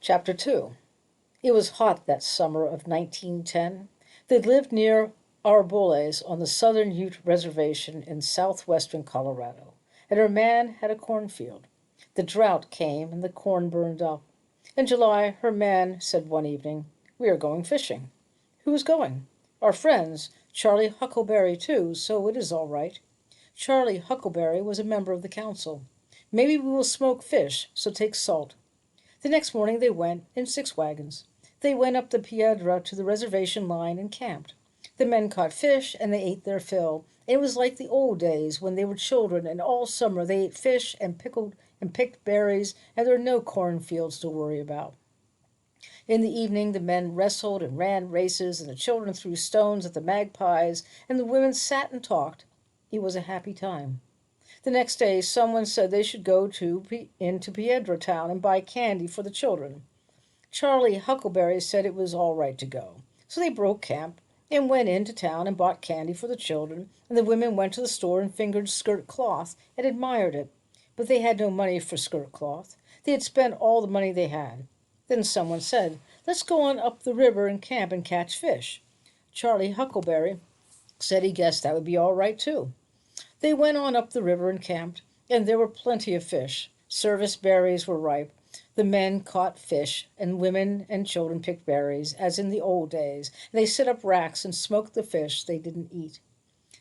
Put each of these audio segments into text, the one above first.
Chapter 2. It was hot that summer of 1910. They lived near Arboles on the Southern Ute Reservation in southwestern Colorado, and her man had a cornfield. The drought came and the corn burned up. In July, her man said one evening, "We are going fishing." "Who is going?" "Our friends. Charlie Huckleberry, too, so it is all right." Charlie Huckleberry was a member of the council. "Maybe we will smoke fish, so take salt." The next morning they went in 6 wagons. They went up the Piedra to the reservation line and camped. The men caught fish and they ate their fill. It was like the old days when they were children, and all summer they ate fish and picked berries, and there were no cornfields to worry about. In the evening the men wrestled and ran races, and the children threw stones at the magpies, and the women sat and talked. It was a happy time. The next day someone said they should go into Piedra Town and buy candy for the children. Charlie Huckleberry said it was all right to go. So they broke camp and went into town and bought candy for the children, and the women went to the store and fingered skirt cloth and admired it. But they had no money for skirt cloth. They had spent all the money they had. Then someone said, "Let's go on up the river and camp and catch fish." Charlie Huckleberry said he guessed that would be all right too. They went on up the river and camped, and there were plenty of fish. Service berries were ripe. The men caught fish, and women and children picked berries, as in the old days. They set up racks and smoked the fish they didn't eat.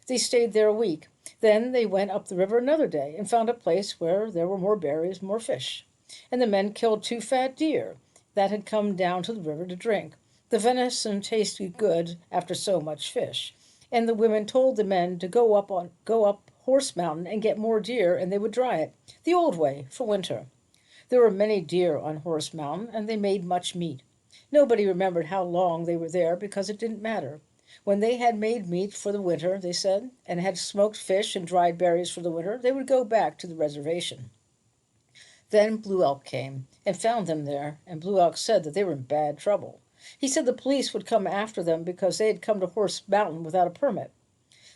They stayed there a week. Then they went up the river another day and found a place where there were more berries, more fish. And the men killed 2 fat deer that had come down to the river to drink. The venison tasted good after so much fish. And the women told the men to go up Horse Mountain and get more deer, and they would dry it the old way for winter. There were many deer on Horse Mountain, and they made much meat. Nobody remembered how long they were there because it didn't matter. When they had made meat for the winter, they said, and had smoked fish and dried berries for the winter, they would go back to the reservation. Then Blue Elk came and found them there, and Blue Elk said that they were in bad trouble. He said the police would come after them because they had come to Horse Mountain without a permit.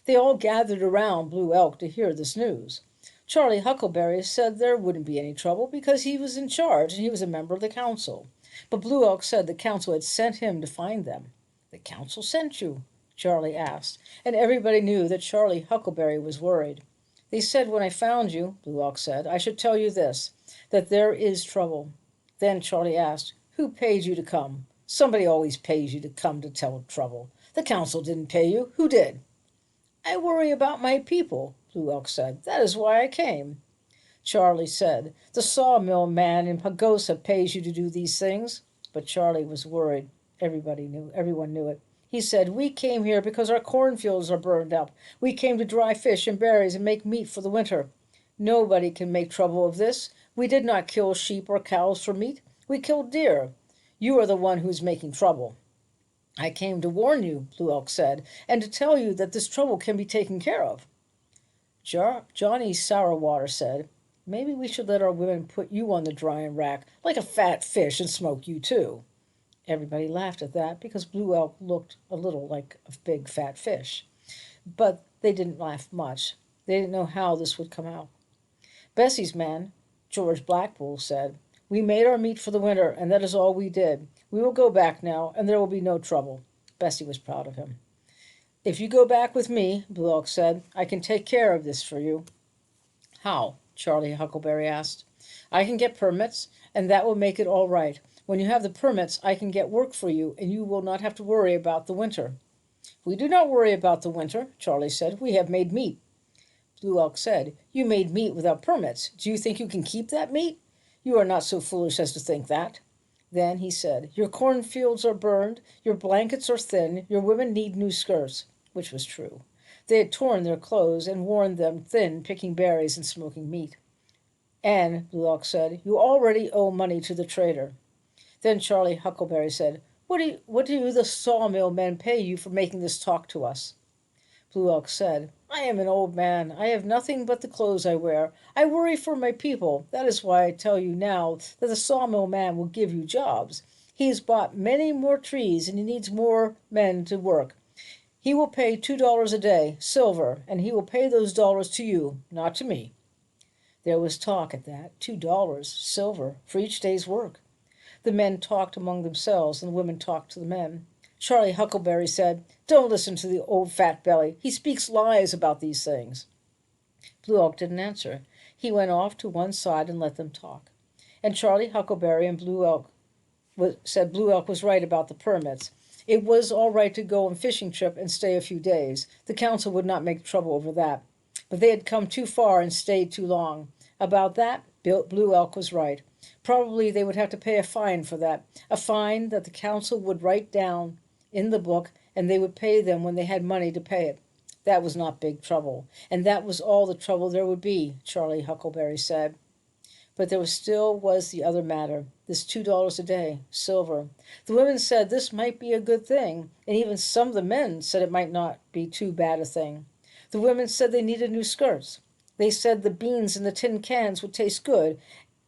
They all gathered around Blue Elk to hear this news. Charlie Huckleberry said there wouldn't be any trouble because he was in charge and he was a member of the council. But Blue Elk said the council had sent him to find them. "The council sent you?" Charlie asked, and everybody knew that Charlie Huckleberry was worried. "They said when I found you," Blue Elk said, "I should tell you this, that there is trouble." Then Charlie asked, "Who paid you to come?" "Somebody always pays you to come to tell trouble. The council didn't pay you. Who did?" "I worry about my people," Blue Elk said. "That is why I came." Charlie said, "The sawmill man in Pagosa pays you to do these things." But Charlie was worried. Everyone knew it. He said, "We came here because our cornfields are burned up. We came to dry fish and berries and make meat for the winter. Nobody can make trouble of this. We did not kill sheep or cows for meat. We killed deer. You are the one who is making trouble." "I came to warn you," Blue Elk said, "and to tell you that this trouble can be taken care of." Johnny Sourwater said, "Maybe we should let our women put you on the drying rack like a fat fish and smoke you too." Everybody laughed at that because Blue Elk looked a little like a big fat fish. But they didn't laugh much. They didn't know how this would come out. Bessie's man, George Blackpool, said, "We made our meat for the winter, and that is all we did. We will go back now, and there will be no trouble." Bessie was proud of him. "If you go back with me," Blue Elk said, "I can take care of this for you." "How?" Charlie Huckleberry asked. "I can get permits, and that will make it all right. When you have the permits, I can get work for you, and you will not have to worry about the winter." "We do not worry about the winter," Charlie said. "We have made meat." Blue Elk said, "You made meat without permits. Do you think you can keep that meat? You are not so foolish as to think that." Then he said, "Your cornfields are burned, your blankets are thin, your women need new skirts," which was true. They had torn their clothes and worn them thin picking berries and smoking meat. "And," Blue Elk said, "you already owe money to the trader." Then Charlie Huckleberry said, What do the sawmill men pay you for making this talk to us?" Blue Elk said, "I am an old man. I have nothing but the clothes I wear. I worry for my people. That is why I tell you now that the sawmill man will give you jobs. He has bought many more trees, and he needs more men to work. He will pay $2 a day, silver, and he will pay those dollars to you, not to me." There was talk at that, $2, silver, for each day's work. The men talked among themselves, and the women talked to the men. Charlie Huckleberry said, "Don't listen to the old fat belly. He speaks lies about these things." Blue Elk didn't answer. He went off to one side and let them talk. And Charlie Huckleberry and said Blue Elk was right about the permits. It was all right to go on a fishing trip and stay a few days. The council would not make trouble over that. But they had come too far and stayed too long. About that, Blue Elk was right. Probably they would have to pay a fine for that, a fine that the council would write down in the book, and they would pay them when they had money to pay it. That was not big trouble, and that was all the trouble there would be, Charlie Huckleberry said. But there still was the other matter, this $2 a day, silver. The women said this might be a good thing, and even some of the men said it might not be too bad a thing. The women said they needed new skirts. They said the beans in the tin cans would taste good,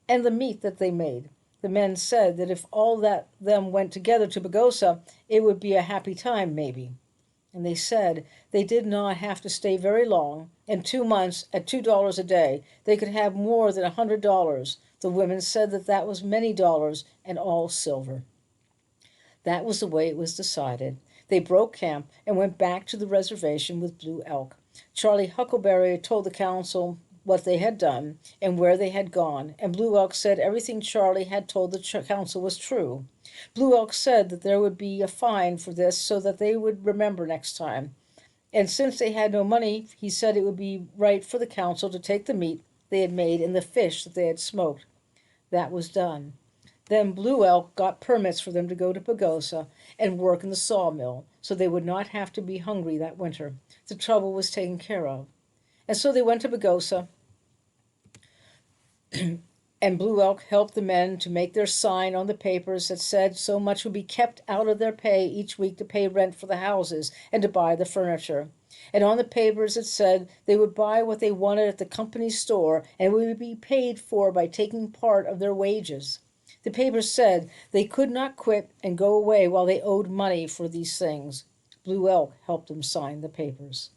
and the meat that they made. The men said that if all that them went together to Pagosa, it would be a happy time, maybe. And they said they did not have to stay very long. In 2 months, at $2 a day, they could have more than $100. The women said that that was many dollars, and all silver. That was the way it was decided. They broke camp and went back to the reservation with Blue Elk. Charlie Huckleberry told the council what they had done and where they had gone, and Blue Elk said everything Charlie had told the council was true. Blue Elk said that there would be a fine for this so that they would remember next time. And since they had no money, he said it would be right for the council to take the meat they had made and the fish that they had smoked. That was done. Then Blue Elk got permits for them to go to Pagosa and work in the sawmill, so they would not have to be hungry that winter. The trouble was taken care of. And so they went to Pagosa, and Blue Elk helped the men to make their sign on the papers that said so much would be kept out of their pay each week to pay rent for the houses and to buy the furniture. And on the papers it said they would buy what they wanted at the company's store and would be paid for by taking part of their wages. The papers said they could not quit and go away while they owed money for these things. Blue Elk helped them sign the papers.